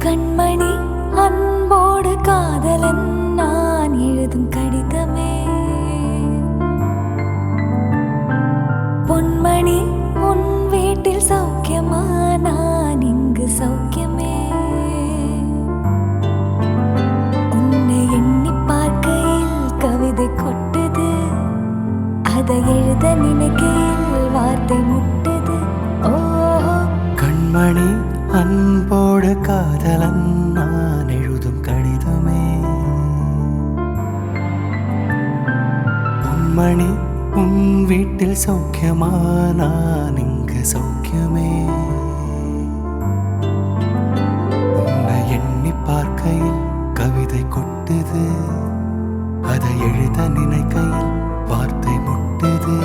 கண்மணி அன்போடு காதலன் நான் எழுதும் கடிதமே. பொன்மணி உன் வீட்டில் சௌக்கியமா, நான் இங்கு சௌக்கியமே. உன்னை எண்ணி பார்க்கையில் கவிதை கொட்டுது, அதை எழுத நினைக்கையில் வார்த்தை முட்டுது. ஓ கண்மணி அன்போடு காதலன் நான் எழுதும் கடிதமே. பொன்மணி உன் வீட்டில் சௌக்கியமா, நான் இங்கு சௌக்கியமே. உன்னை எண்ணி பார்க்கையில் கவிதை கொட்டுது, அதை எழுத நினைக்கையில் வார்த்தை முட்டுது.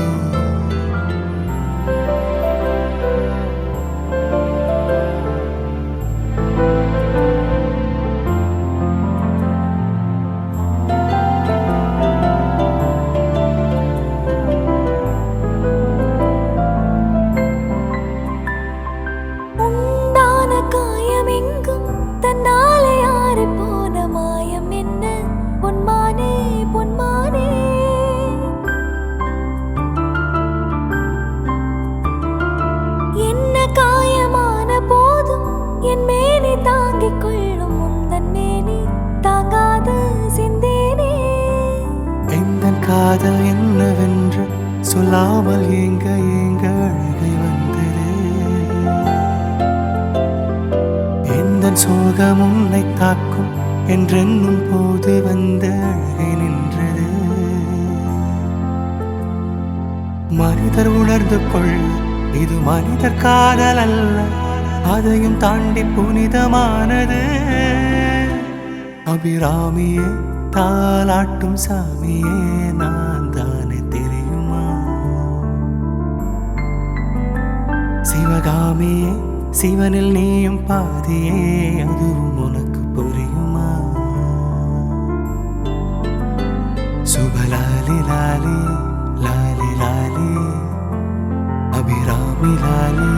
காதல் என்னவென்று சொல்லாமல் ஏங்க ஏங்க அழுகை வந்தது. எந்த சோகம் உன்னை தாக்கும் என்றென்னும் போது வந்த அழுகை நின்றது. மனிதர் உணர்ந்து கொள்ள இது மனிதர் காதல் அல்ல, அதையும் தாண்டி புனிதமானது. அபிராமியே தாலாட்டும் சாமியே நான் தானே தெரியுமா? சிவகாமியே சிவனில் நீயும் பாதியே, அதுவும் உனக்கு புரியுமா? சுபலாலி லாலி லாலி லாலி, அபிராமி லாலி